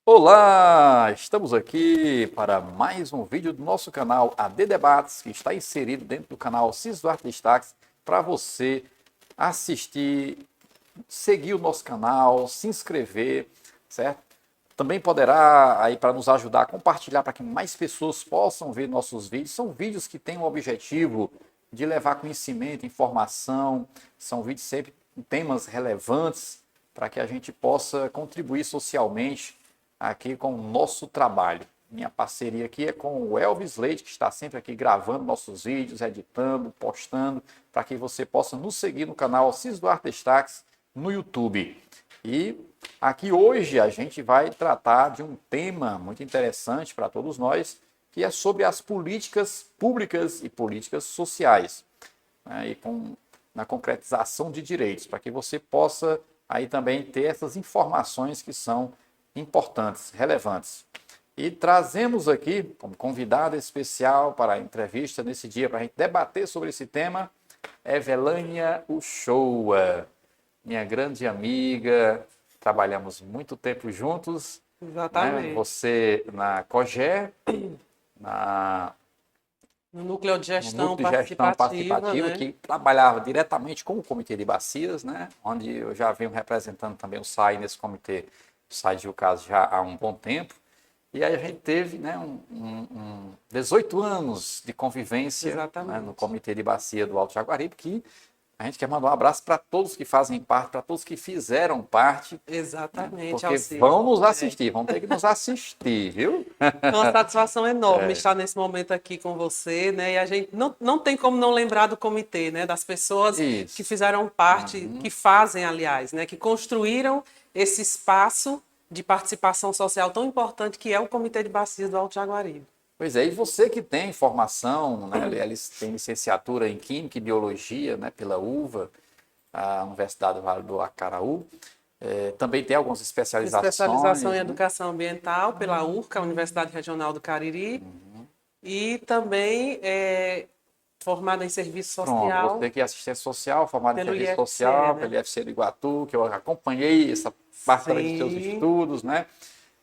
Olá! Estamos aqui para mais um vídeo do nosso canal AD Debates, que está inserido dentro do canal Cis Duarte Destaques, para você assistir, seguir o nosso canal, se inscrever, certo? Também poderá, aí para nos ajudar, compartilhar para que mais pessoas possam ver nossos vídeos. São vídeos que têm o objetivo de levar conhecimento, informação, são vídeos sempre com temas relevantes para que a gente possa contribuir socialmente aqui com o nosso trabalho. Minha parceria aqui é com o Elvis Leite, que está sempre aqui gravando nossos vídeos, editando, postando, para que você possa nos seguir no canal Cis Duarte Destaques no YouTube. E aqui hoje a gente vai tratar de um tema muito interessante para todos nós, que é sobre as políticas públicas e políticas sociais, né, na concretização de direitos, para que você possa aí também ter essas informações que são importantes, relevantes. E trazemos aqui, como convidada especial para a entrevista nesse dia, para a gente debater sobre esse tema, Evelânia Uchoa, minha grande amiga, trabalhamos muito tempo juntos, Exatamente. né? Você na COGÉ, No núcleo de no gestão Núcleo de Gestão participativa, Participativa, né? que trabalhava diretamente com o Comitê de Bacias, né? Onde eu já venho representando também o SAI nesse comitê, o SAI de Jucás já há um bom tempo. E aí a gente teve, né, 18 anos de convivência, né, no Exatamente. Comitê de Bacia do Alto Jaguaribe, que a gente quer mandar um abraço para todos que fazem parte, para todos que fizeram parte, né, Exatamente, porque Alcides. vão nos assistir, vão ter que nos assistir, viu? É uma satisfação enorme estar nesse momento aqui com você, né? E a gente não tem como não lembrar do comitê, né? Das pessoas que Isso. fizeram parte, que fazem, aliás, né? Que construíram esse espaço de participação social tão importante que é o Comitê de Bacias do Alto Jaguaribe. Pois é, e você que tem formação, né, eles têm licenciatura em Química e Biologia, né, pela UVA, a Universidade do Vale do Acaraú, também tem algumas Especialização especializações, em né? Educação Ambiental pela URCA, Universidade Regional do Cariri, e também formada em Serviço Pronto, Social você que é assistente social, formado em pelo serviço IFCE, social, pelo né? IFC do Iguatu, que eu acompanhei essa parte também dos seus Sim, estudos, né?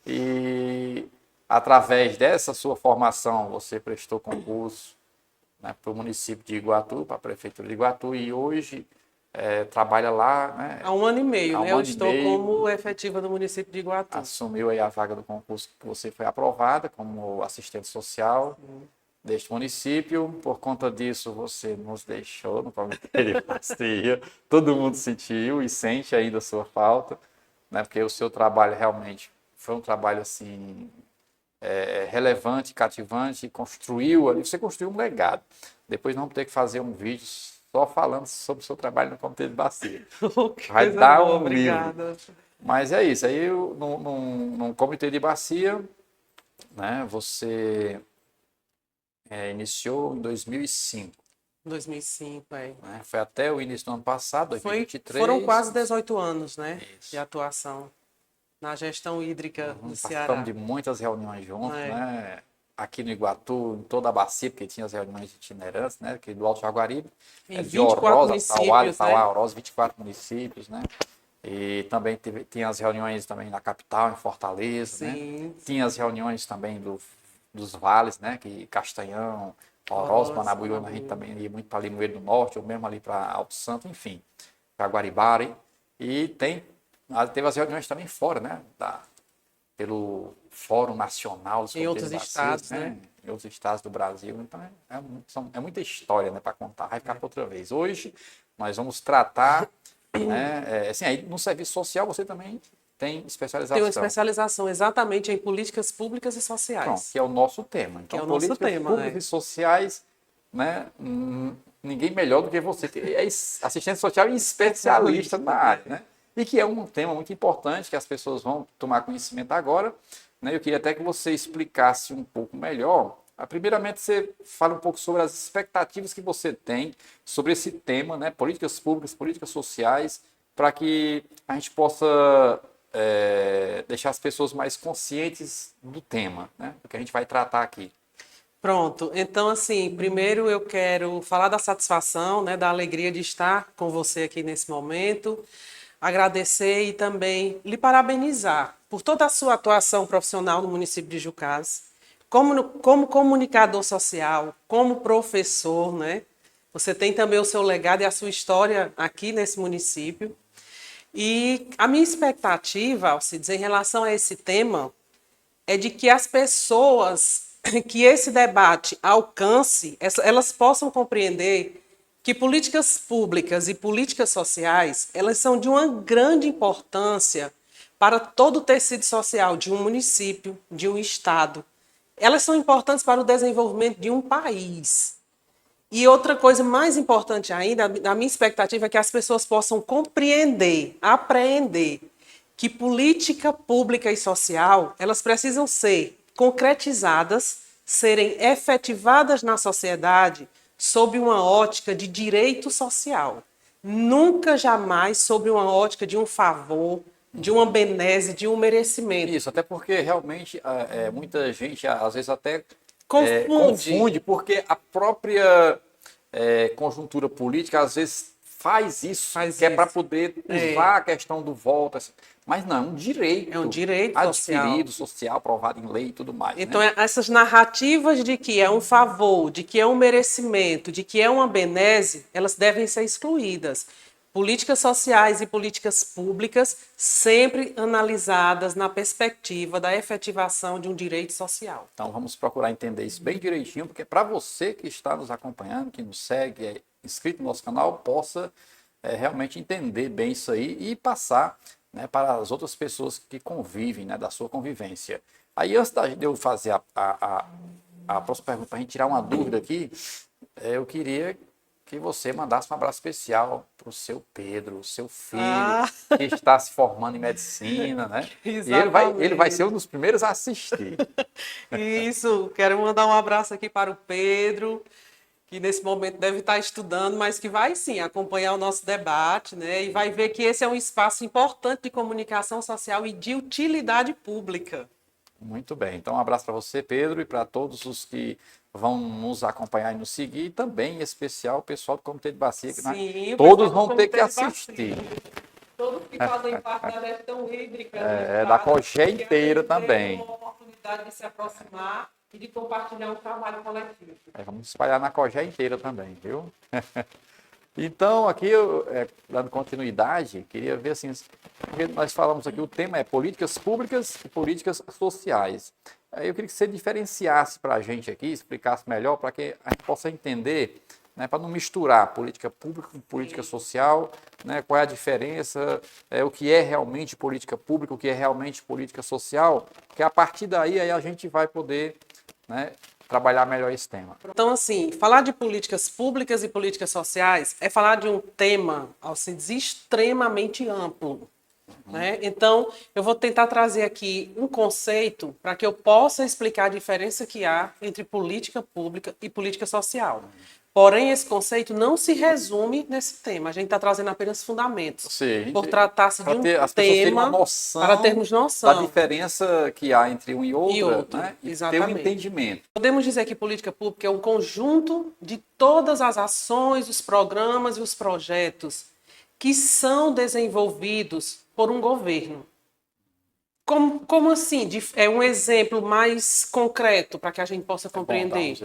E através dessa sua formação, você prestou concurso, né, para o município de Iguatu, para a prefeitura de Iguatu, e hoje trabalha lá, né, há um ano e meio, há né? um Eu ano e estou meio, como efetiva do município de Iguatu. assumiu aí a vaga do concurso que você foi aprovada como assistente social deste município. Por conta disso, você nos deixou no comitê de bacia. Todo mundo sentiu e sente ainda a sua falta, né? Porque o seu trabalho realmente foi um trabalho assim relevante, cativante, construiu ali, você construiu um legado. Depois nós vamos ter que fazer um vídeo só falando sobre o seu trabalho no comitê de bacia. Oh, que Vai coisa dar boa, um livro. obrigada. Mas é isso. Aí, num comitê de bacia, né, você iniciou em 2005. 2005, é. Né? Foi até o início do ano passado, Foram 2023. quase 18 anos, né? De Isso. atuação na gestão hídrica do Participamos Ceará. de muitas reuniões juntos, É. né? Aqui no Iguatu, em toda a bacia, porque tinha as reuniões itinerantes, né? Aqui do Alto Jaguaribe, Em de 24 Orosa, Tauá, de municípios, Tauá, né? Orosa, 24 municípios, né? E também tinha as reuniões também na capital, em Fortaleza, né? Sim, Tinha as reuniões também dos vales, né? Que Castanhão, Oroz, Oroz, Manabuiúna, a gente Manabuíma. também ia muito para Limoeiro do Norte, ou mesmo ali para Alto Santo, enfim, Jaguaribara. E teve as reuniões também fora, né? Pelo Fórum Nacional dos Em Comitês de outros Bacias, estados, né? né? Em outros estados do Brasil. Então, é muita história, né, para contar. Vai ficar para outra vez. Hoje, nós vamos tratar, né? Assim, aí no serviço social você também tem Tem uma especialização. especialização exatamente em políticas públicas e Pronto, sociais, que é o nosso tema. que é Então, o nosso políticas tema, públicas é. e sociais, né? Ninguém melhor do que você, que é assistente social e especialista na Especialista, área, é. né? E que é um tema muito importante que as pessoas vão tomar conhecimento agora, né? Eu queria até que você explicasse um pouco melhor. Primeiramente, você fala um pouco sobre as expectativas que você tem sobre esse tema, né? Políticas públicas, políticas sociais, para que a gente possa deixar as pessoas mais conscientes do tema, né? Do que a gente vai tratar aqui. Pronto, então assim, primeiro eu quero falar da satisfação, né, da alegria de estar com você aqui nesse momento, agradecer e também lhe parabenizar por toda a sua atuação profissional no município de Jucás, como comunicador social, como professor, né? Você tem também o seu legado e a sua história aqui nesse município. E a minha expectativa, Alcides, em relação a esse tema, é de que as pessoas, que esse debate alcance, elas possam compreender que políticas públicas e políticas sociais, elas são de uma grande importância para todo o tecido social de um município, de um estado. Elas são importantes para o desenvolvimento de um país. E outra coisa mais importante ainda, a minha expectativa é que as pessoas possam compreender, apreender que política pública e social, elas precisam ser concretizadas, serem efetivadas na sociedade sob uma ótica de direito social. Nunca, jamais sob uma ótica de um favor, de uma benesse, de um merecimento. Isso, até porque realmente muita gente às vezes até Confunde. porque a própria conjuntura política às vezes faz isso, que é para poder usar a questão do voto, mas não, é um direito. É um direito adquirido, social, aprovado em lei e tudo mais. Então, né? essas narrativas de que é um favor, de que é um merecimento, de que é uma benesse, elas devem ser excluídas. Políticas sociais e políticas públicas sempre analisadas na perspectiva da efetivação de um direito social. Então vamos procurar entender isso bem direitinho, porque para você que está nos acompanhando, que nos segue, é inscrito no nosso canal, possa realmente entender bem isso aí e passar, né, para as outras pessoas que convivem, né, da sua convivência. Aí antes de eu fazer a próxima pergunta, para a gente tirar uma dúvida aqui, eu queria que você mandasse um abraço especial para o seu Pedro, seu filho, que está se formando em medicina, né? Exatamente. E ele vai ser um dos primeiros a assistir. Isso, quero mandar um abraço aqui para o Pedro, que nesse momento deve estar estudando, mas que vai sim acompanhar o nosso debate, né? E vai ver que esse é um espaço importante de comunicação social e de utilidade pública. Muito bem. Então, um abraço para você, Pedro, e para todos os que vão nos acompanhar e nos seguir, e também, em especial, o pessoal do Comitê de Bacia, que Sim, todos vão ter que assistir. Todos que fazem parte da gestão hídrica. Da Cogé inteira também. Uma oportunidade de se aproximar e de compartilhar um trabalho coletivo. Vamos espalhar na Cogé inteira também, viu? Então, aqui, dando continuidade, queria ver assim, nós falamos aqui, o tema é políticas públicas e políticas sociais. Aí eu queria que você diferenciasse para a gente aqui, explicasse melhor, para que a gente possa entender, né, para não misturar política pública com política social, né, qual é a diferença, o que é realmente política pública, o que é realmente política social, porque a partir daí aí a gente vai poder, né, trabalhar melhor esse tema. Então, assim, falar de políticas públicas e políticas sociais é falar de um tema, Alcides, extremamente amplo. Né? Então, eu vou tentar trazer aqui um conceito para que eu possa explicar a diferença que há entre política pública e política social. Porém, esse conceito não se resume nesse tema. A gente está trazendo apenas fundamentos. Sim, por tratar-se de um tema, para termos noção da diferença que há entre um e outro, né? E ter um entendimento. Podemos dizer que política pública é um conjunto de todas as ações, os programas e os projetos que são desenvolvidos por um governo. Como assim? É um exemplo mais concreto para que a gente possa compreender.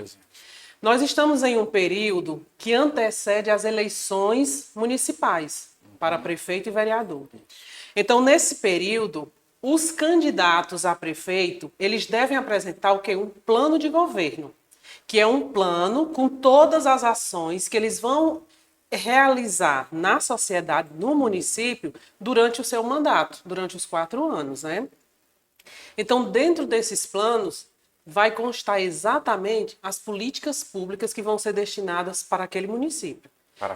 Nós estamos em um período que antecede as eleições municipais para prefeito e vereador. Então, nesse período, os candidatos a prefeito, eles devem apresentar o quê? Um plano de governo, que é um plano com todas as ações que eles vão realizar na sociedade, no município, durante o seu mandato, durante os 4 anos, né? Então, dentro desses planos, vai constar exatamente as políticas públicas que vão ser destinadas para aquele município.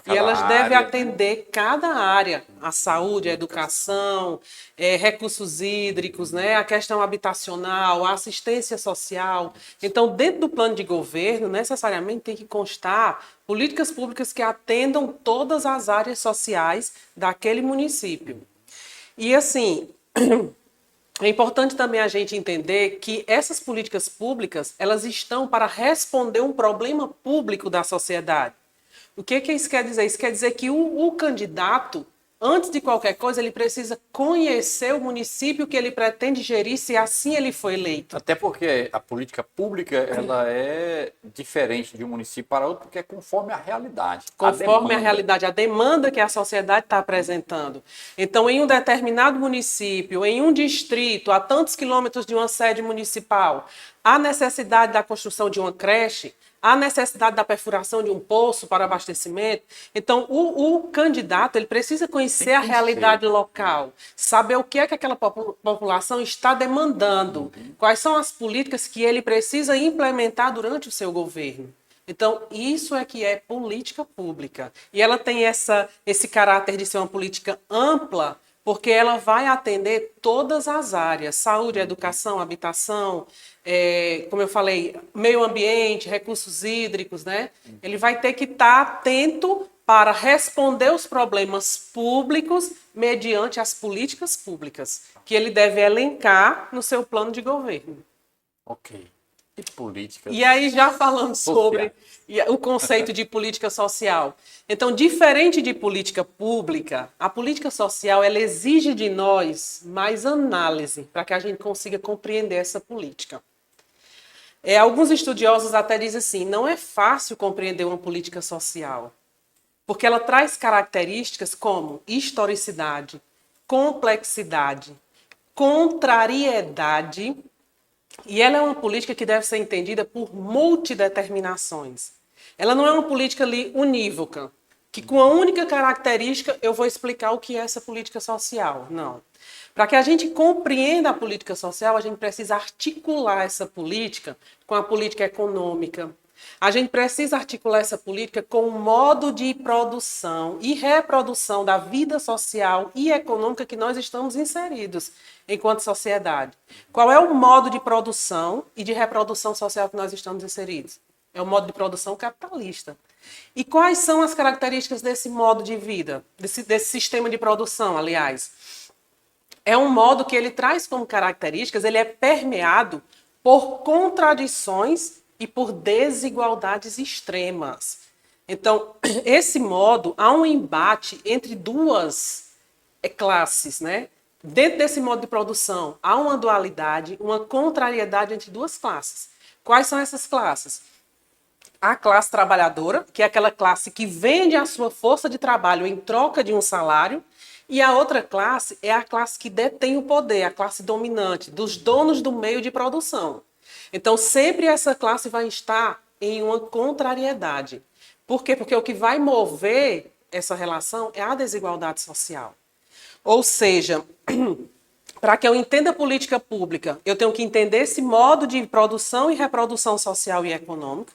E elas devem atender cada área, a saúde, a educação, recursos hídricos, né, a questão habitacional, a assistência social. Então, dentro do plano de governo, necessariamente tem que constar políticas públicas que atendam todas as áreas sociais daquele município. E assim, é importante também a gente entender que essas políticas públicas, elas estão para responder um problema público da sociedade. O que isso quer dizer? Isso quer dizer que o candidato, antes de qualquer coisa, ele precisa conhecer o município que ele pretende gerir, se assim ele foi eleito. Até porque a política pública ela é diferente de um município para outro, porque é conforme a realidade. Conforme a demanda. realidade, a demanda que a sociedade está apresentando. Então, em um determinado município, em um distrito, a tantos quilômetros de uma sede municipal, há necessidade da construção de uma creche, há necessidade da perfuração de um poço para abastecimento. Então, o candidato ele precisa conhecer a realidade local, saber o que é que aquela população está demandando, quais são as políticas que ele precisa implementar durante o seu governo. Então, isso é que é política pública. E ela tem esse caráter de ser uma política ampla, porque ela vai atender todas as áreas: saúde, educação, habitação, como eu falei, meio ambiente, recursos hídricos, né? Ele vai ter que estar atento para responder os problemas públicos mediante as políticas públicas, que ele deve elencar no seu plano de governo. Ok. E política. E aí, já falando sobre o conceito de política social. Então, diferente de política pública, a política social ela exige de nós mais análise para que a gente consiga compreender essa política. Alguns estudiosos até dizem assim, não é fácil compreender uma política social, porque ela traz características como historicidade, complexidade, contrariedade. E ela é uma política que deve ser entendida por multideterminações. Ela não é uma política ali unívoca, que com a única característica eu vou explicar o que é essa política social. Não. Para que a gente compreenda a política social, a gente precisa articular essa política com a política econômica. A gente precisa articular essa política com o modo de produção e reprodução da vida social e econômica que nós estamos inseridos enquanto sociedade. Qual é o modo de produção e de reprodução social que nós estamos inseridos? É o modo de produção capitalista. E quais são as características desse modo de vida, desse sistema de produção, aliás? É um modo que ele traz como características, ele é permeado por contradições e por desigualdades extremas. Então, esse modo, há um embate entre duas classes, né? Dentro desse modo de produção, há uma dualidade, uma contrariedade entre duas classes. Quais são essas classes? A classe trabalhadora, que é aquela classe que vende a sua força de trabalho em troca de um salário, e a outra classe é a classe que detém o poder, a classe dominante, dos donos do meio de produção. Então, sempre essa classe vai estar em uma contrariedade. Por quê? Porque o que vai mover essa relação é a desigualdade social. Ou seja, para que eu entenda a política pública, eu tenho que entender esse modo de produção e reprodução social e econômica.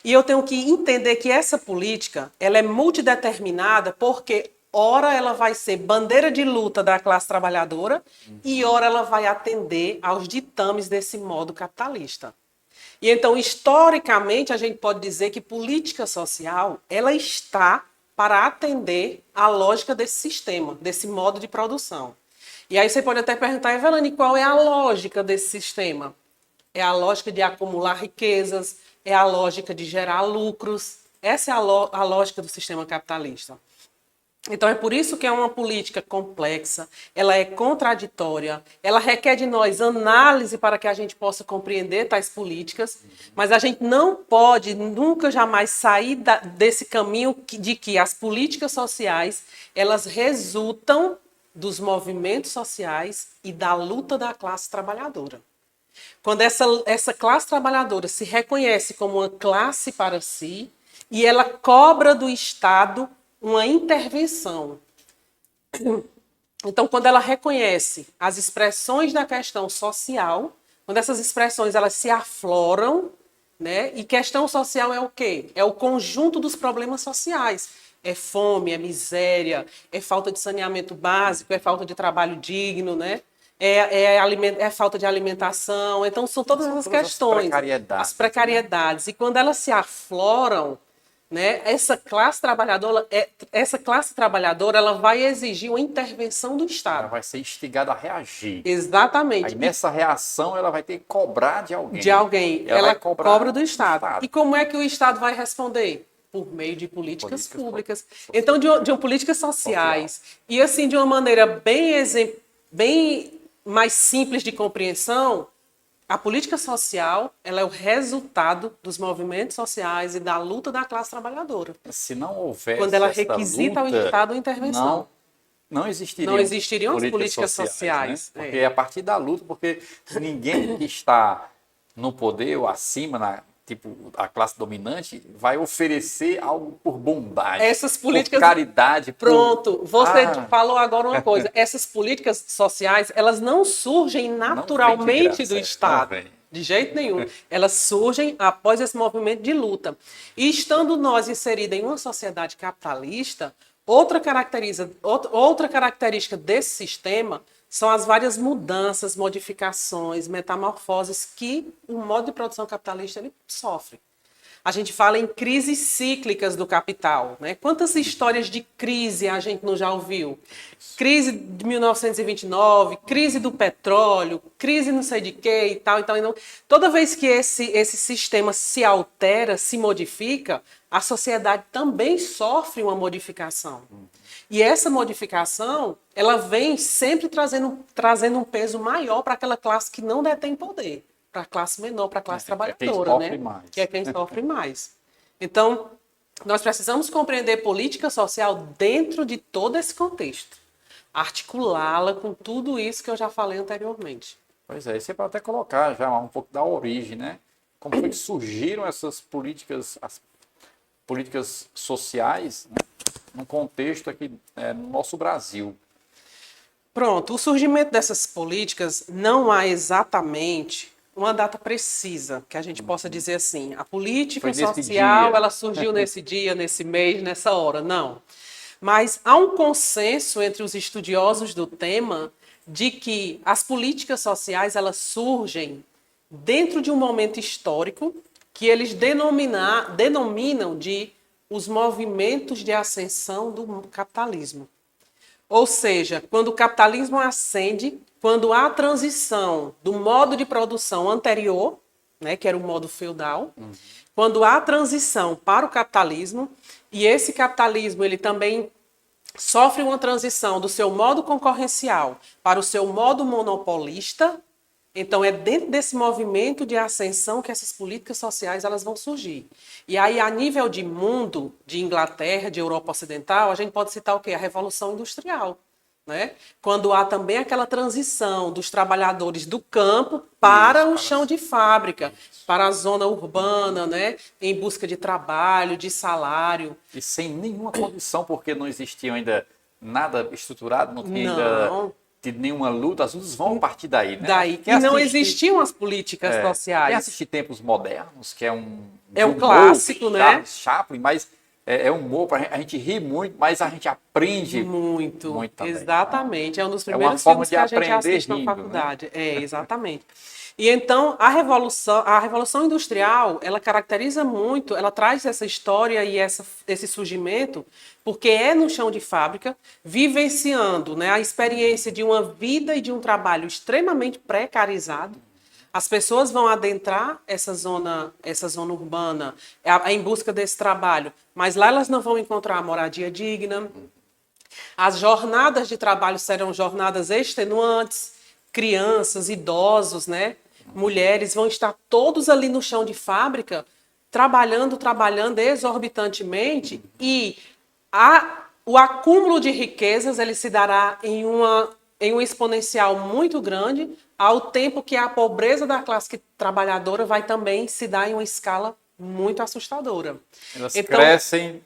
E eu tenho que entender que essa política ela é multideterminada porque, ora, ela vai ser bandeira de luta da classe trabalhadora e, ora, ela vai atender aos ditames desse modo capitalista. E então, historicamente, a gente pode dizer que política social ela está para atender à lógica desse sistema, desse modo de produção. E aí você pode até perguntar, Evelane, qual é a lógica desse sistema? É a lógica de acumular riquezas, é a lógica de gerar lucros. Essa é a lógica do sistema capitalista. Então, é por isso que é uma política complexa, ela é contraditória, ela requer de nós análise para que a gente possa compreender tais políticas, mas a gente não pode nunca jamais sair desse caminho de que as políticas sociais, elas resultam dos movimentos sociais e da luta da classe trabalhadora. Quando essa classe trabalhadora se reconhece como uma classe para si e ela cobra do Estado uma intervenção. Então, quando ela reconhece as expressões da questão social, quando essas expressões elas se afloram, né? E questão social é o quê? É o conjunto dos problemas sociais. É fome, é miséria, é falta de saneamento básico, é falta de trabalho digno, né? É falta de alimentação. Então, são todas essas questões. As precariedades. E quando elas se afloram, né, essa classe trabalhadora ela vai exigir uma intervenção do Estado. Ela vai ser instigada a reagir. Exatamente. Aí nessa reação ela vai ter que cobrar de alguém. De alguém. Ela cobra do Estado. E como é que o Estado vai responder? Por meio de políticas Políticas públicas. sociais. Então, de uma políticas sociais. E assim, de uma maneira bem mais simples de compreensão, a política social ela é o resultado dos movimentos sociais e da luta da classe trabalhadora. Se não houvesse Quando ela essa requisita ao luta, Estado uma intervenção. não Não existiriam existiriam as políticas sociais. né? Porque é a partir da luta, porque ninguém que está no poder ou acima, tipo a classe dominante, vai oferecer algo por bondade, Essas políticas. por caridade. Pronto, você Ah, falou agora uma coisa. Essas políticas sociais, elas não surgem não vem de naturalmente graça, do não Estado. vem. De jeito nenhum. Elas surgem após esse movimento de luta. E estando nós inseridos em uma sociedade capitalista, outra característica desse sistema são as várias mudanças, modificações, metamorfoses que o modo de produção capitalista ele sofre. A gente fala em crises cíclicas do capital, né? Quantas histórias de crise a gente não já ouviu? Crise de 1929, crise do petróleo, crise não sei de quê e tal, e não. Toda vez que esse sistema se altera, se modifica, a sociedade também sofre uma modificação. E essa modificação, ela vem sempre trazendo um peso maior para aquela classe que não detém poder. Para a classe menor, para a classe trabalhadora, né? Que é quem sofre mais. Então, nós precisamos compreender política social dentro de todo esse contexto. Articulá-la com tudo isso que eu já falei anteriormente. Pois é, você pode até colocar já um pouco da origem, né? Como foi que surgiram essas políticas, as políticas sociais, né? No contexto aqui no nosso Brasil. Pronto, o surgimento dessas políticas não há exatamente uma data precisa, que a gente possa dizer assim, a política social, ela surgiu nesse dia, nesse mês, nessa hora. Não. Mas há um consenso entre os estudiosos do tema de que as políticas sociais, elas surgem dentro de um momento histórico que eles denominam de os movimentos de ascensão do capitalismo. Ou seja, quando o capitalismo ascende, quando há a transição do modo de produção anterior, né, que era o modo feudal, quando há a transição para o capitalismo, e esse capitalismo ele também sofre uma transição do seu modo concorrencial para o seu modo monopolista, então é dentro desse movimento de ascensão que essas políticas sociais elas vão surgir. E aí, a nível de mundo, de Inglaterra, de Europa Ocidental, a gente pode citar o quê? A Revolução Industrial. Né? Quando há também aquela transição dos trabalhadores do campo para o chão de fábrica, para a zona urbana, né? Em busca de trabalho, de salário. E sem nenhuma condição, porque não existia ainda nada estruturado, não tinha ainda tido nenhuma luta, as lutas vão partir daí, né? E não existiam as políticas sociais. Quem assiste Tempos Modernos, que é um clássico, humor, né? Chaplin, mas é um humor, a gente ri muito, mas a gente aprende muito também. Exatamente. É um dos primeiros filmes que a gente assiste na faculdade. Né? Exatamente. E então, a Revolução Industrial, ela caracteriza muito, ela traz essa história e esse surgimento, porque é no chão de fábrica, vivenciando, né, a experiência de uma vida e de um trabalho extremamente precarizado. As pessoas vão adentrar essa zona urbana em busca desse trabalho, mas lá elas não vão encontrar moradia digna. As jornadas de trabalho serão jornadas extenuantes, crianças, idosos, né? Mulheres vão estar todos ali no chão de fábrica, trabalhando exorbitantemente, e o acúmulo de riquezas ele se dará em um exponencial muito grande, ao tempo que a pobreza da classe trabalhadora vai também se dar em uma escala muito assustadora. Elas crescem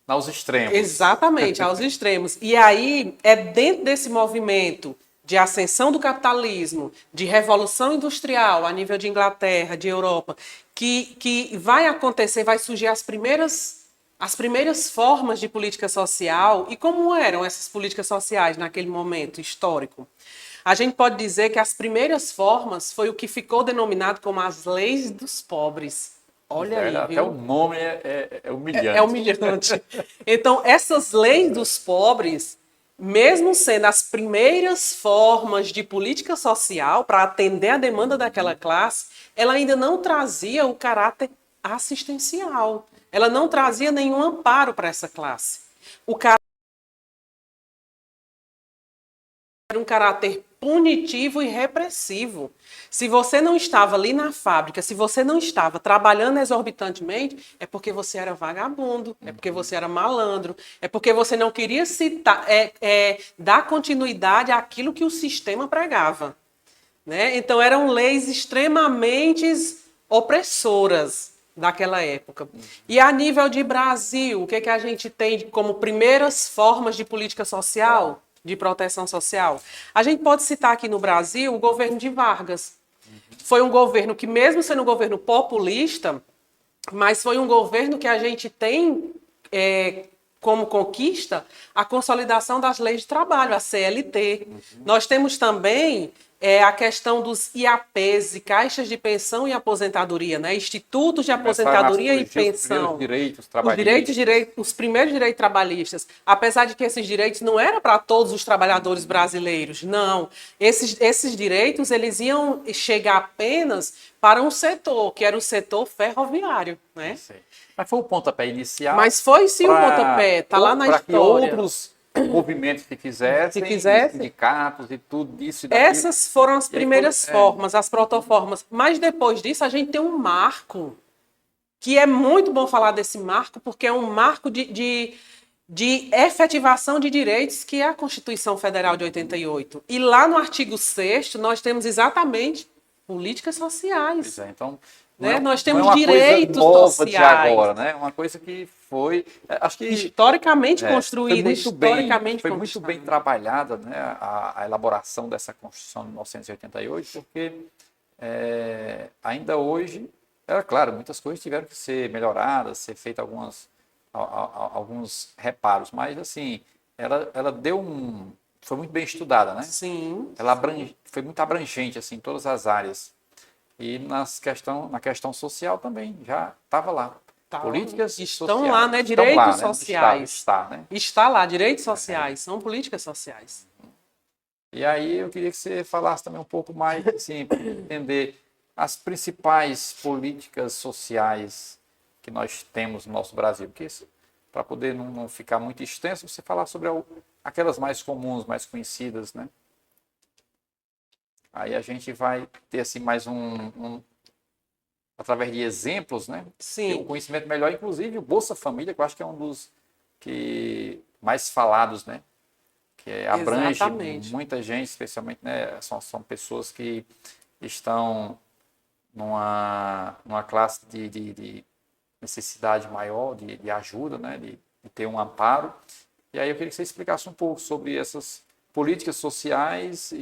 aos extremos. Exatamente, aos extremos. E aí, é dentro desse movimento de ascensão do capitalismo, de revolução industrial a nível de Inglaterra, de Europa, que vai acontecer, vai surgir as primeiras formas de política social. E como eram essas políticas sociais naquele momento histórico? A gente pode dizer que as primeiras formas foi o que ficou denominado como as leis dos pobres. Olha aí, até o nome é humilhante. É humilhante. Então, essas leis dos pobres, mesmo sendo as primeiras formas de política social para atender a demanda daquela classe, ela ainda não trazia o caráter assistencial. ela não trazia nenhum amparo para essa classe. O era um caráter punitivo e repressivo. Se você não estava ali na fábrica, se você não estava trabalhando exorbitantemente, é porque você era vagabundo, é porque você era malandro, é porque você não queria dar continuidade àquilo que o sistema pregava. Né? Então eram leis extremamente opressoras daquela época. E a nível de Brasil, o que a gente tem como primeiras formas de política social, de proteção social? A gente pode citar aqui no Brasil o governo de Vargas. Foi um governo que, mesmo sendo um governo populista, mas foi um governo que a gente tem como conquista a consolidação das leis de trabalho, a CLT. Nós temos também a questão dos IAPs, e caixas de pensão e aposentadoria, né? Institutos de aposentadoria e pensão. Os primeiros direitos trabalhistas. Apesar de que esses direitos não eram para todos os trabalhadores brasileiros, não. Esses direitos eles iam chegar apenas para um setor, que era o setor ferroviário, né? Mas foi o pontapé inicial. Mas foi sim o pontapé, está lá na história. Para que outros movimentos que quisessem, sindicatos e tudo isso. Essas foram as primeiras formas, as protoformas. Mas depois disso, a gente tem um marco, que é muito bom falar desse marco, porque é um marco de efetivação de direitos, que é a Constituição Federal de 88. E lá no artigo 6º, nós temos exatamente políticas sociais. Pois é, então... Nós temos direitos sociais. De agora, né? Uma coisa que foi, acho que historicamente construída, foi muito bem trabalhada, né? A elaboração dessa Constituição de 1988, porque ainda hoje, claro, muitas coisas tiveram que ser melhoradas, ser feitas alguns reparos, mas assim, ela foi muito bem estudada, né? Sim. Ela foi muito abrangente assim, em todas as áreas. E na questão social também, já estava lá. Políticas estão sociais. Lá, né? Direitos lá, sociais. Né? Está lá, direitos sociais, são políticas sociais. E aí eu queria que você falasse também um pouco mais, assim, para entender as principais políticas sociais que nós temos no nosso Brasil. Porque para poder não ficar muito extenso, você falar sobre aquelas mais comuns, mais conhecidas, né? Aí a gente vai ter assim mais através de exemplos, né? Sim. Ter um conhecimento melhor, inclusive o Bolsa Família, que eu acho que é um dos que mais falados, né? Que abrange muita gente, especialmente, né? São pessoas que estão numa classe de necessidade maior, de ajuda, né? De ter um amparo. E aí eu queria que você explicasse um pouco sobre essas políticas sociais,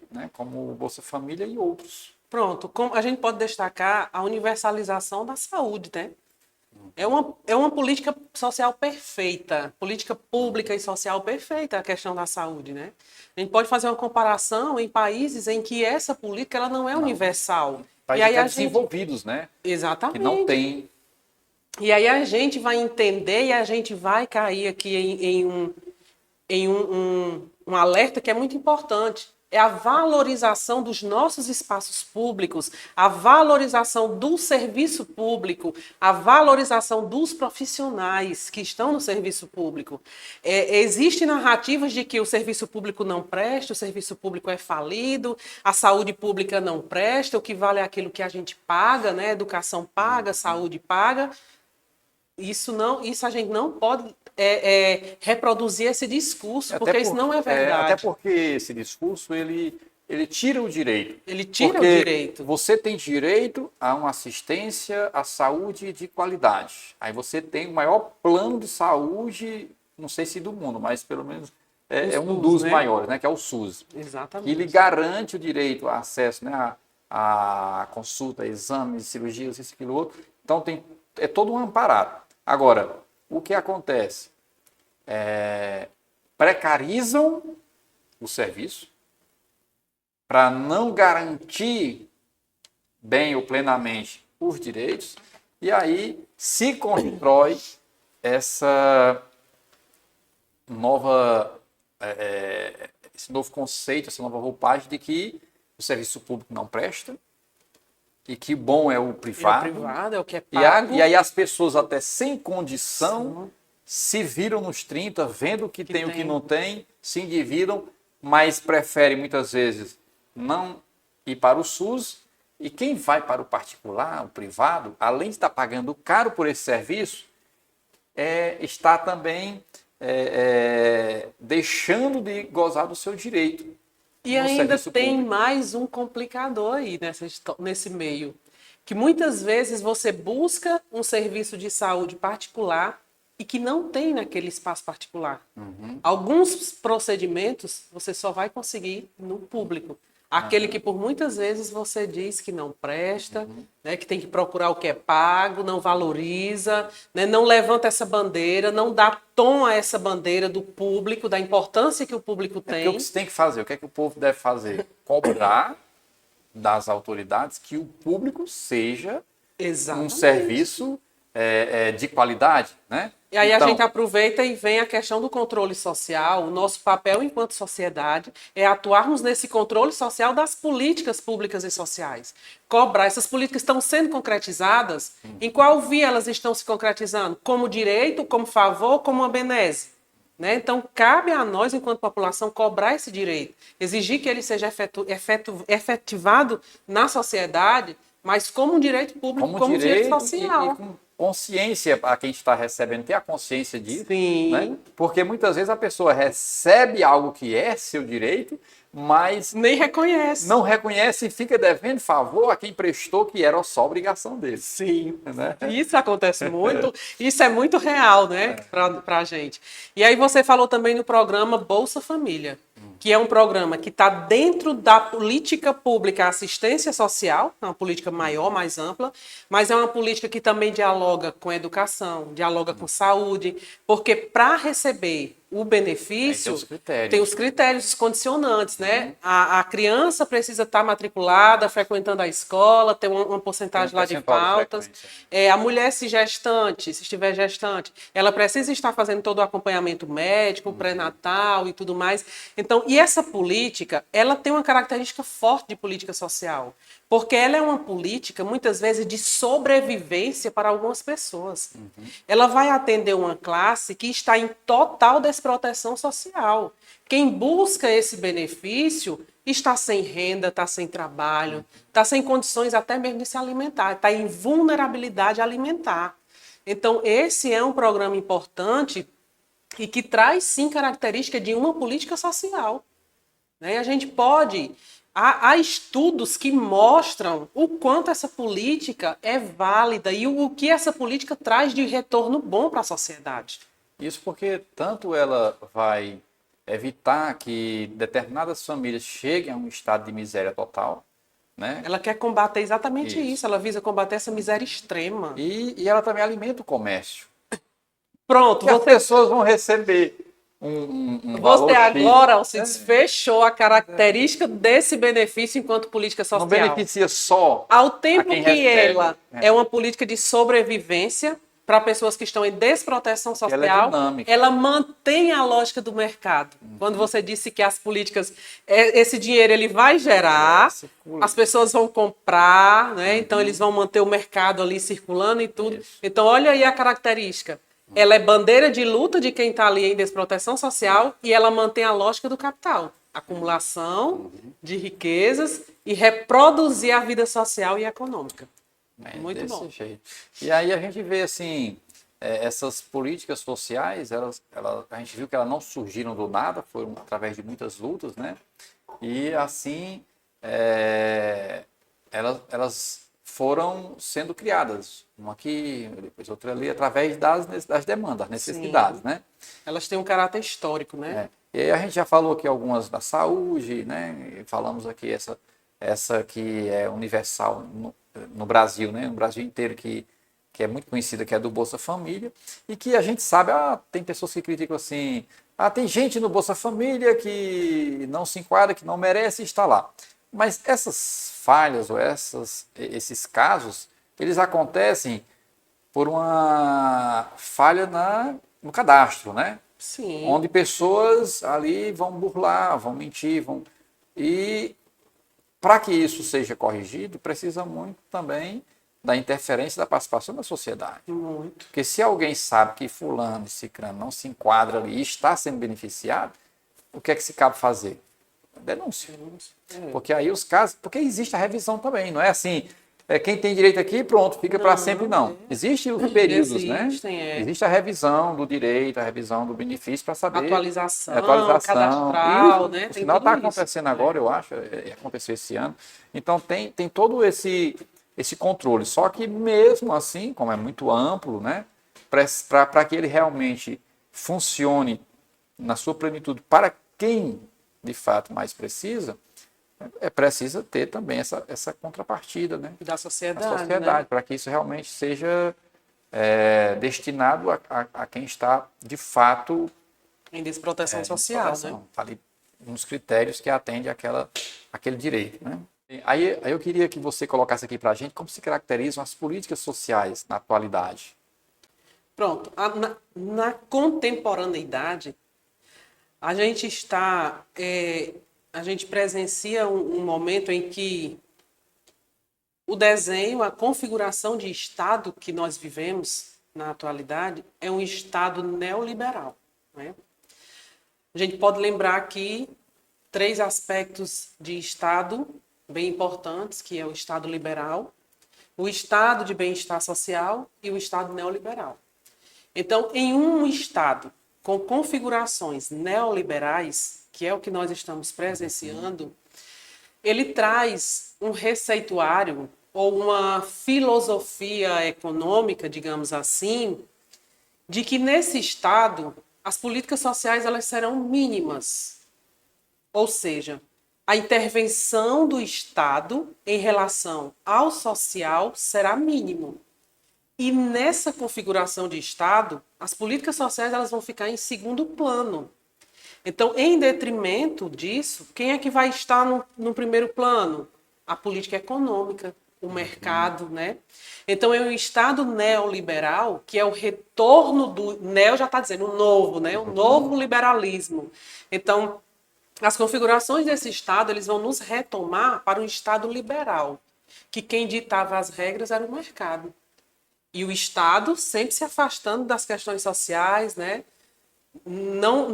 né, como o Bolsa Família e outros. Pronto, a gente pode destacar a universalização da saúde, né? É uma política social perfeita, política pública e social perfeita a questão da saúde, né? A gente pode fazer uma comparação em países em que essa política ela não é universal. Países desenvolvidos, né? Exatamente. Que não tem. E aí a gente vai entender e a gente vai cair aqui em um alerta que é muito importante. É a valorização dos nossos espaços públicos, a valorização do serviço público, a valorização dos profissionais que estão no serviço público. Existem narrativas de que o serviço público não presta, o serviço público é falido, a saúde pública não presta, o que vale é aquilo que a gente paga, né? Educação paga, saúde paga. Isso a gente não pode reproduzir esse discurso, porque isso não é verdade. Até porque esse discurso, ele tira o direito. Ele tira o direito. Você tem direito a uma assistência à saúde de qualidade. Aí você tem o maior plano de saúde, não sei se do mundo, mas pelo menos um dos maiores, né, que é o SUS. Exatamente. Que ele garante o direito a acesso, né, a consulta, exames, cirurgias, isso, aquilo, outro. Então é todo um amparado. Agora, o que acontece? Precarizam o serviço para não garantir bem ou plenamente os direitos, e aí se constrói essa esse novo conceito, essa nova roupagem de que o serviço público não presta e que bom é o É o privado. privado, é o que é E, a- pago. e aí as pessoas até sem condição se viram nos 30, vendo o que tem e o que tem. não tem, se endividam, mas preferem muitas vezes não ir para o SUS. E quem vai para o particular, o privado, além de estar pagando caro por esse serviço, está também deixando de gozar do seu direito E no ainda serviço tem público. mais um complicador aí nesse meio, que muitas vezes você busca um serviço de saúde particular e que não tem naquele espaço particular. Alguns procedimentos você só vai conseguir no público. Aquele que por muitas vezes você diz que não presta, né, que tem que procurar o que é pago, não valoriza, né, não levanta essa bandeira, não dá tom a essa bandeira do público, da importância que o público Porque o tem. que se tem que fazer, o que é que o povo deve fazer? Cobrar das autoridades que o público seja um Exatamente. serviço de qualidade, né? E aí a Então, gente aproveita e vem a questão do controle social. O nosso papel enquanto sociedade é atuarmos nesse controle social das políticas públicas e sociais. Cobrar, essas políticas estão sendo concretizadas, em qual via elas estão se concretizando? Como direito, como favor, como uma benese? Né? Então, cabe a nós, enquanto população, cobrar esse direito, exigir que ele seja efetivado na sociedade, mas como um direito público, como como um direito direito e social. com consciência para quem está recebendo, ter a consciência disso, né? Sim. Porque muitas vezes a pessoa recebe algo que é seu direito, mas Nem reconhece. não reconhece e fica devendo favor a quem prestou, que era só obrigação dele. Sim. Né? Isso acontece muito, isso é muito real, né, para a gente. E aí você falou também no programa Bolsa Família, que é um programa que está dentro da política pública assistência social, uma política maior, mais ampla, mas é uma política que também dialoga com educação, dialoga com saúde, porque para receber o benefício, tem os critérios, os condicionantes, né? A criança precisa estar matriculada, frequentando a escola, ter uma porcentagem lá de faltas. A mulher se gestante, se estiver gestante, ela precisa estar fazendo todo o acompanhamento médico, pré-natal e tudo mais. Então, e essa política, ela tem uma característica forte de política social, porque ela é uma política, muitas vezes, de sobrevivência para algumas pessoas. Ela vai atender uma classe que está em total desproteção social. Quem busca esse benefício está sem renda, está sem trabalho, está sem condições até mesmo de se alimentar, está em vulnerabilidade alimentar. Então, esse é um programa importante e que traz, sim, característica de uma política social. Né? A gente pode... Há estudos que mostram o quanto essa política é válida e o que essa política traz de retorno bom para a sociedade. Isso porque tanto ela vai evitar que determinadas famílias cheguem a um estado de miséria total, né? Ela quer combater exatamente isso. Ela visa combater essa miséria extrema. E ela também alimenta o comércio. Pronto, E as pessoas vão receber um valor você agora, X. Alcides, fechou a característica desse benefício enquanto política social. Não beneficia só Ao tempo a quem que recebe, ela é uma política de sobrevivência para pessoas que estão em desproteção social, ela é dinâmica. ela mantém a lógica do mercado. Quando você disse que as políticas, esse dinheiro ele vai gerar, as pessoas vão comprar, né? Então eles vão manter o mercado ali circulando e tudo. Isso. Então olha aí a característica. Ela é bandeira de luta de quem está ali em desproteção social e ela mantém a lógica do capital. Acumulação de riquezas e reproduzir a vida social e econômica. Muito desse bom. jeito. E aí a gente vê assim, essas políticas sociais, a gente viu que elas não surgiram do nada, foram através de muitas lutas, né? E assim, elas foram sendo criadas, uma aqui, depois outra ali, através das demandas, das necessidades, né? Elas têm um caráter histórico, né? E aí a gente já falou aqui algumas da saúde, né? E falamos aqui essa que é universal no Brasil, né? No Brasil inteiro, que é muito conhecida, que é do Bolsa Família, e que a gente sabe, tem pessoas que criticam assim, tem gente no Bolsa Família que não se enquadra, que não merece estar lá. Mas essas falhas ou esses casos, eles acontecem por uma falha no cadastro, né? Sim. Onde pessoas ali vão burlar, vão mentir, e para que isso seja corrigido, precisa muito também da interferência da participação da sociedade. Muito. Porque se alguém sabe que fulano e cicrano não se enquadra ali e está sendo beneficiado, o que é que se cabe fazer? Denúncia. Porque aí os casos... Porque existe a revisão também, não é assim... quem tem direito aqui, pronto, fica para sempre, não. Existem os períodos, né? Existe a revisão do direito, a revisão do benefício para saber... Atualização, cadastral, isso, né? O sinal está acontecendo agora, eu acho, aconteceu esse ano. Então, tem todo esse controle. Só que mesmo assim, como é muito amplo, né? Para que ele realmente funcione na sua plenitude para quem, de fato, mais precisa... precisa ter também essa contrapartida, né? Da sociedade. Da sociedade, né? para que isso realmente seja destinado a quem está, de fato... Em desproteção social, né? Ali, uns critérios que atendem aquele direito, né? Aí eu queria que você colocasse aqui para a gente como se caracterizam as políticas sociais na atualidade. Pronto. Na contemporaneidade, a gente está... a gente presencia um momento em que o desenho, a configuração de Estado que nós vivemos na atualidade é um Estado neoliberal. Né? A gente pode lembrar aqui 3 aspectos de Estado bem importantes, que é o Estado liberal, o Estado de bem-estar social e o Estado neoliberal. Então, em um Estado com configurações neoliberais, que é o que nós estamos presenciando, ele traz um receituário ou uma filosofia econômica, digamos assim, de que nesse Estado as políticas sociais elas serão mínimas. Ou seja, a intervenção do Estado em relação ao social será mínimo. E nessa configuração de Estado, as políticas sociais elas vão ficar em segundo plano. Então, em detrimento disso, quem é que vai estar no primeiro plano? A política econômica, o mercado, né? Então, é um Estado neoliberal, que é o retorno do... Neo já está dizendo, o novo, né? O novo liberalismo. Então, as configurações desse Estado, eles vão nos retomar para um Estado liberal, que quem ditava as regras era o mercado. E o Estado sempre se afastando das questões sociais, né? Não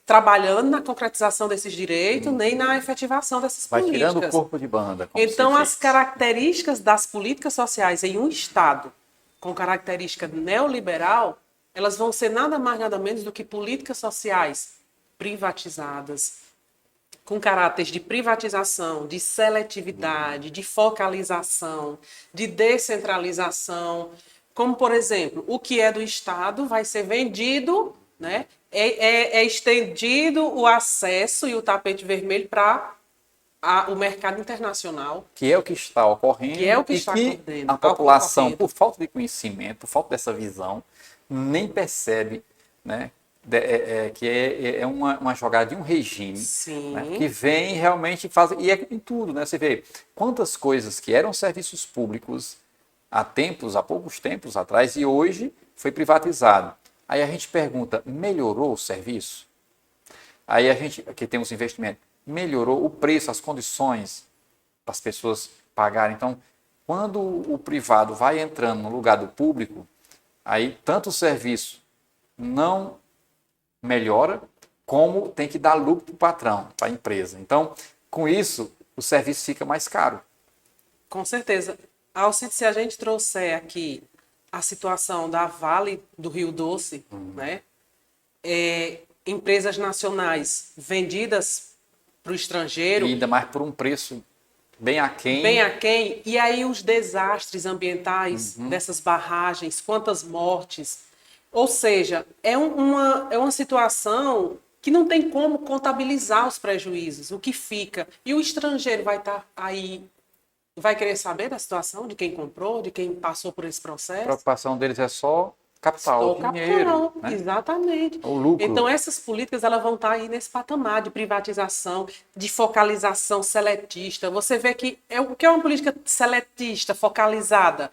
trabalhando na concretização desses direitos, nem na efetivação dessas políticas. Vai tirando o corpo de banda. Então, as características das políticas sociais em um Estado com característica neoliberal, elas vão ser nada mais, nada menos do que políticas sociais privatizadas, com caráteres de privatização, de seletividade, de focalização, de descentralização. Como, por exemplo, o que é do Estado vai ser vendido, né? É estendido o acesso e o tapete vermelho para o mercado internacional. Que é o que está ocorrendo. Que é o que está ocorrendo. A população, por falta de conhecimento, por falta dessa visão, nem percebe, né? Que é uma jogada de um regime, né, que vem realmente fazer, e é em tudo, né? Você vê quantas coisas que eram serviços públicos há poucos tempos atrás, e hoje foi privatizado. Aí a gente pergunta, melhorou o serviço? Aí a gente, que tem os investimentos, melhorou o preço, as condições para as pessoas pagarem. Então, quando o privado vai entrando no lugar do público, aí tanto o serviço não melhora, como tem que dar lucro para o patrão, para a empresa. Então, com isso, o serviço fica mais caro. Com certeza. Alcide, se a gente trouxer aqui a situação da Vale do Rio Doce, né? Empresas nacionais vendidas para o estrangeiro. E ainda mais por um preço bem aquém. Bem aquém. E aí os desastres ambientais dessas barragens, quantas mortes. Ou seja, é uma situação que não tem como contabilizar os prejuízos, o que fica. E o estrangeiro vai estar aí, vai querer saber da situação de quem comprou, de quem passou por esse processo? A preocupação deles é só capital, dinheiro. Né? Exatamente. O lucro. Então, essas políticas elas vão estar aí nesse patamar de privatização, de focalização seletista. Você vê que o que é uma política seletista, focalizada?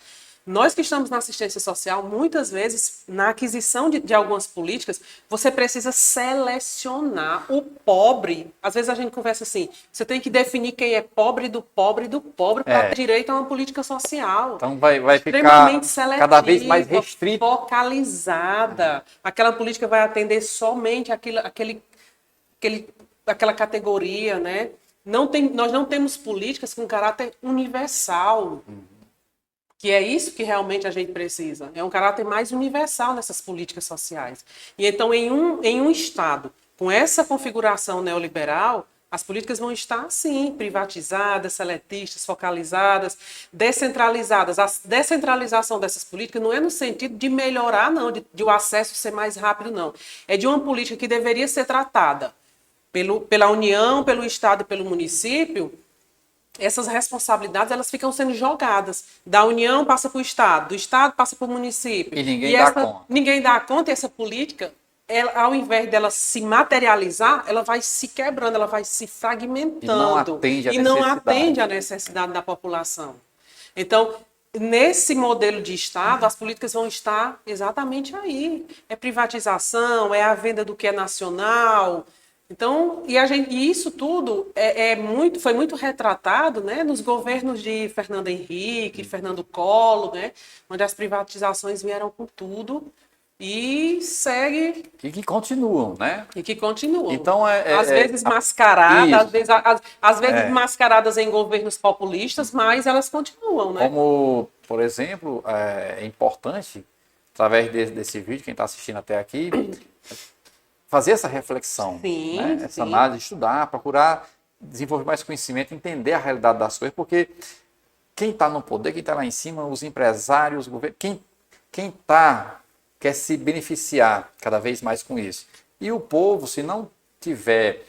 Nós que estamos na assistência social, muitas vezes, na aquisição de algumas políticas, você precisa selecionar o pobre. Às vezes a gente conversa assim, você tem que definir quem é pobre do pobre do pobre para ter direito a uma política social. Então vai ficar Extremamente seletiva, cada vez mais restrito. focalizada. Aquela política vai atender somente aquela categoria, né? Nós não temos políticas com caráter universal. Que é isso que realmente a gente precisa. É um caráter mais universal nessas políticas sociais. E então, em um Estado com essa configuração neoliberal, as políticas vão estar, sim, privatizadas, seletistas, focalizadas, descentralizadas. A descentralização dessas políticas não é no sentido de melhorar, não, de o acesso ser mais rápido, não. É de uma política que deveria ser tratada pela União, pelo Estado e pelo município. Essas responsabilidades elas ficam sendo jogadas. Da União passa para o Estado, do Estado passa para o município. E ninguém dá conta. Ninguém dá conta e essa política, ao invés dela se materializar, ela vai se quebrando, ela vai se fragmentando. E não atende à necessidade da população. Então, nesse modelo de Estado, as políticas vão estar exatamente aí. É privatização, é a venda do que é nacional. Então, e isso tudo foi muito retratado, né, nos governos de Fernando Henrique, Fernando Collor, né, onde as privatizações vieram com tudo e segue. E que continuam, né? E que continuam. Então, às vezes mascaradas, às vezes mascaradas em governos populistas, mas elas continuam, né? Como, por exemplo, é importante, através desse vídeo, quem está assistindo até aqui, fazer essa reflexão, sim, né? Essa sim. análise, estudar, procurar desenvolver mais conhecimento, entender a realidade das coisas, porque quem está no poder, quem está lá em cima, os empresários, o governo, quem quer se beneficiar cada vez mais com isso. E o povo, se não tiver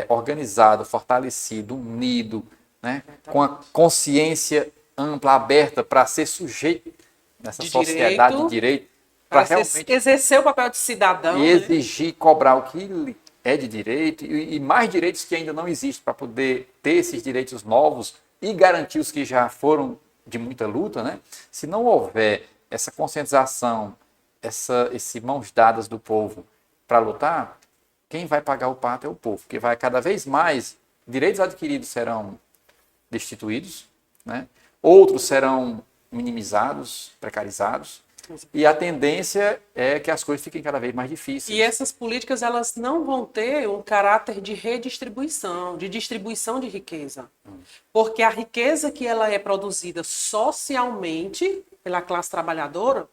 organizado, fortalecido, unido, né, com a consciência ampla, aberta para ser sujeito nessa sociedade de direito, para realmente exercer o papel de cidadão e exigir, cobrar o que é de direito e mais direitos que ainda não existem para poder ter esses direitos novos e garantir os que já foram de muita luta, né? Se não houver essa conscientização, esse mãos dadas do povo para lutar, quem vai pagar o pato é o povo, porque vai cada vez mais direitos adquiridos serão destituídos, né? Outros serão minimizados, precarizados. E a tendência é que as coisas fiquem cada vez mais difíceis. E essas políticas elas não vão ter um caráter de redistribuição, de distribuição de riqueza. Porque a riqueza que ela é produzida socialmente pela classe trabalhadora,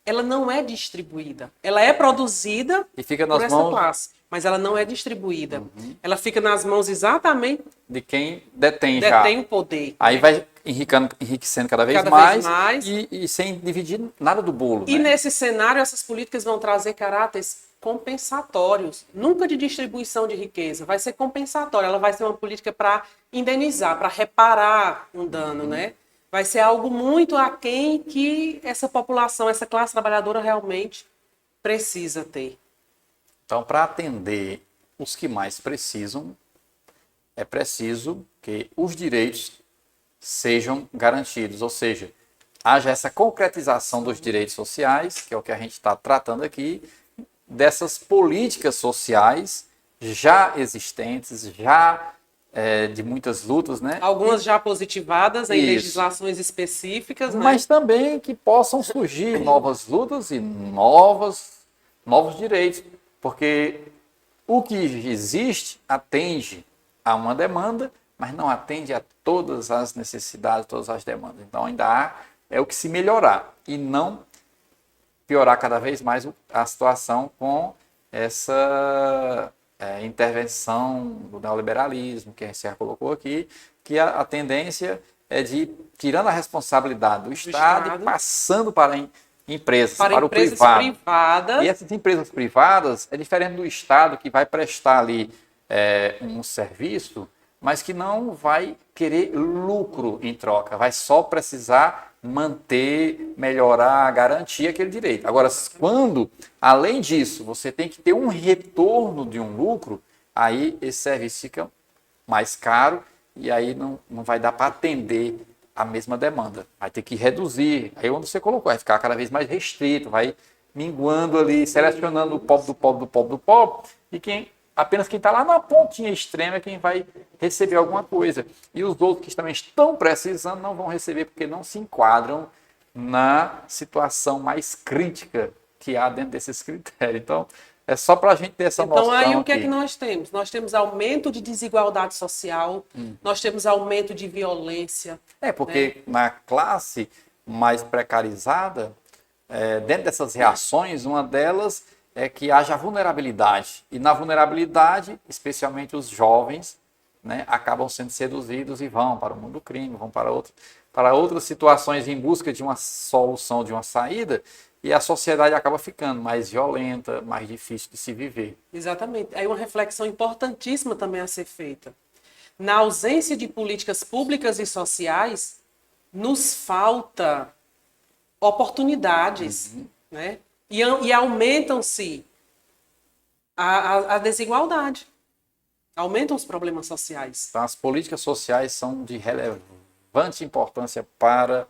ela não é distribuída. Ela é produzida e fica por essa classe, mas ela não é distribuída. Ela fica nas mãos exatamente de quem detém o poder. Aí vai enriquecendo cada vez mais. E sem dividir nada do bolo. E nesse cenário, essas políticas vão trazer caráteres compensatórios, nunca de distribuição de riqueza, vai ser compensatória, ela vai ser uma política para indenizar, para reparar um dano, né? Vai ser algo muito aquém que essa população, essa classe trabalhadora realmente precisa ter. Então, para atender os que mais precisam, é preciso que os direitos sejam garantidos, ou seja, haja essa concretização dos direitos sociais, que é o que a gente está tratando aqui, dessas políticas sociais já existentes, já de muitas lutas, né? Algumas já positivadas em legislações específicas, né? Mas também que possam surgir novas lutas e novos direitos, porque o que existe atende a uma demanda, mas não atende a todas as necessidades, todas as demandas. Então ainda há o que se melhorar e não piorar cada vez mais a situação com essa intervenção do neoliberalismo, que a gente já colocou aqui, que a tendência é de tirando a responsabilidade do Estado e passando para empresas, para o privado. Privadas. E essas empresas privadas é diferente do Estado, que vai prestar ali um serviço, mas que não vai querer lucro em troca, vai só precisar manter, melhorar, garantir aquele direito. Agora, quando, além disso, você tem que ter um retorno de um lucro, aí esse serviço fica mais caro e aí não vai dar para atender a mesma demanda. Vai ter que reduzir. Aí onde você colocou, vai ficar cada vez mais restrito, vai minguando ali, selecionando o pobre do pobre do pobre do pobre, e apenas quem está lá na pontinha extrema é quem vai receber alguma coisa. E os outros que também estão precisando não vão receber porque não se enquadram na situação mais crítica que há dentro desses critérios. Então, é só para a gente ter essa noção. Então, aí o que é aqui. que nós temos? Nós temos aumento de desigualdade social, nós temos aumento de violência. Porque na classe mais precarizada, dentro dessas reações, uma delas é que haja vulnerabilidade. E na vulnerabilidade, especialmente os jovens, né, acabam sendo seduzidos e vão para o mundo do crime, vão para outras situações em busca de uma solução, de uma saída, e a sociedade acaba ficando mais violenta, mais difícil de se viver. Exatamente. Aí uma reflexão importantíssima também a ser feita. Na ausência de políticas públicas e sociais, nos falta oportunidades, né? E aumentam-se a desigualdade, aumentam os problemas sociais. Então, as políticas sociais são de relevante importância para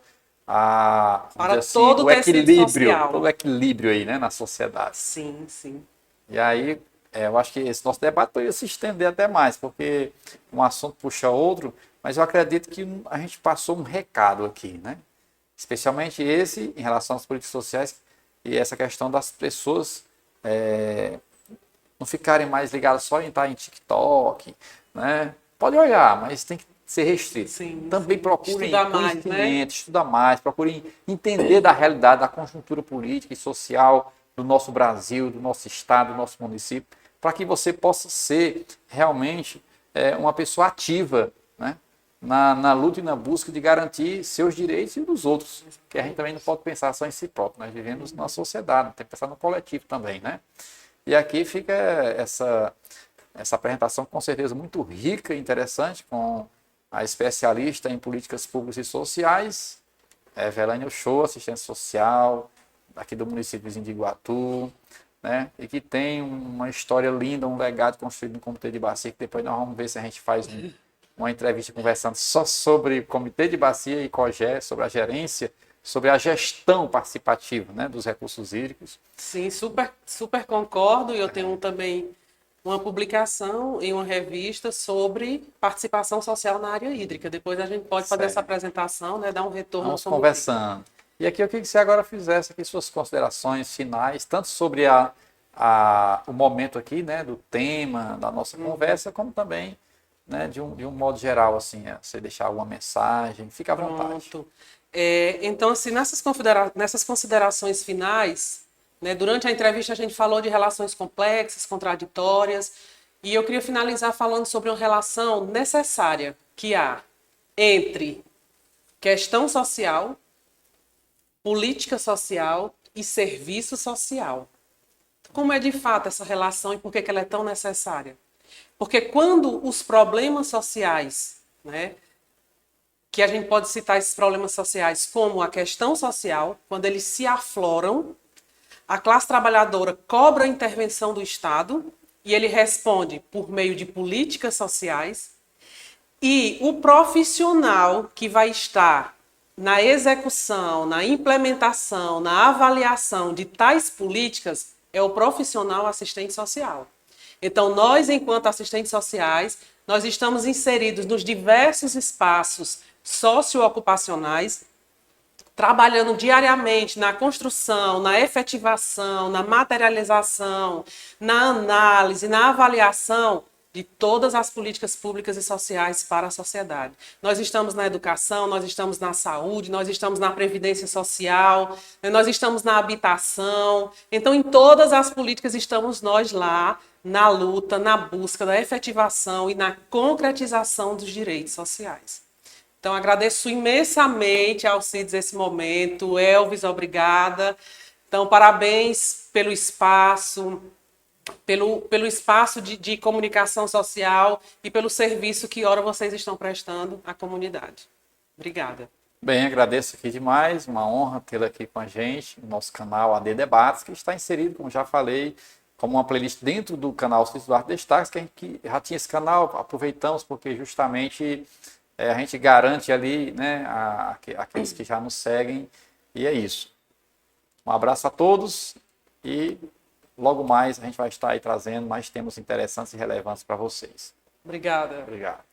todo o equilíbrio, social. todo o equilíbrio aí, né, na sociedade. Sim, sim. E aí, eu acho que esse nosso debate poderia se estender até mais, porque um assunto puxa outro, mas eu acredito que a gente passou um recado aqui, né? Especialmente esse em relação às políticas sociais e essa questão das pessoas não ficarem mais ligadas só em estar em TikTok, né? Pode olhar, mas tem que ser restrito. Sim, Também sim. procurem Estudar mais, conhecimento, estudar mais, procurem entender da realidade, da conjuntura política e social do nosso Brasil, do nosso estado, do nosso município, para que você possa ser realmente uma pessoa ativa, né? Na luta e na busca de garantir seus direitos e dos outros, que a gente também não pode pensar só em si próprio, nós vivemos numa sociedade, tem que pensar no coletivo também, né? E aqui fica essa apresentação com certeza muito rica e interessante com a especialista em políticas públicas e sociais, Evelane Ochoa, assistente social, aqui do município vizinho de Iguatu, né? E que tem uma história linda, um legado construído no Comitê de Bacia, que depois nós vamos ver se a gente faz uma entrevista conversando só sobre Comitê de Bacia e COGÉ, sobre a gerência, sobre a gestão participativa, né, dos recursos hídricos. Sim, super concordo. E eu tenho também uma publicação em uma revista sobre participação social na área hídrica. Depois a gente pode fazer essa apresentação, né, dar um retorno. Vamos conversando. E aqui eu queria que você agora fizesse aqui suas considerações finais, tanto sobre o momento aqui, né, do tema da nossa conversa, como também, né, de um modo geral, assim, você deixar alguma mensagem, fica à vontade. Pronto. Então, assim, nessas considerações finais, né, durante a entrevista a gente falou de relações complexas, contraditórias, e eu queria finalizar falando sobre uma relação necessária que há entre questão social, política social e serviço social. Como é de fato essa relação e por que ela é tão necessária? Porque quando os problemas sociais, né, que a gente pode citar esses problemas sociais como a questão social, quando eles se afloram, a classe trabalhadora cobra a intervenção do Estado e ele responde por meio de políticas sociais, e o profissional que vai estar na execução, na implementação, na avaliação de tais políticas é o profissional assistente social. Então, nós, enquanto assistentes sociais, nós estamos inseridos nos diversos espaços socioocupacionais, trabalhando diariamente na construção, na efetivação, na materialização, na análise, na avaliação de todas as políticas públicas e sociais para a sociedade. Nós estamos na educação, nós estamos na saúde, nós estamos na previdência social, nós estamos na habitação. Então, em todas as políticas estamos nós lá, na luta, na busca da efetivação e na concretização dos direitos sociais. Então, agradeço imensamente ao Alcides esse momento. Elvis, obrigada. Então, parabéns pelo espaço, pelo espaço de comunicação social e pelo serviço que ora vocês estão prestando à comunidade. Obrigada. Bem, agradeço aqui demais, uma honra tê-la aqui com a gente, no nosso canal AD Debates, que está inserido, como já falei, como uma playlist dentro do canal Cícero Duarte Destaques, que a gente já tinha esse canal, aproveitamos porque justamente a gente garante ali, né, aqueles que já nos seguem, e é isso. Um abraço a todos e logo mais a gente vai estar aí trazendo mais temas interessantes e relevantes para vocês. Obrigada. Obrigado.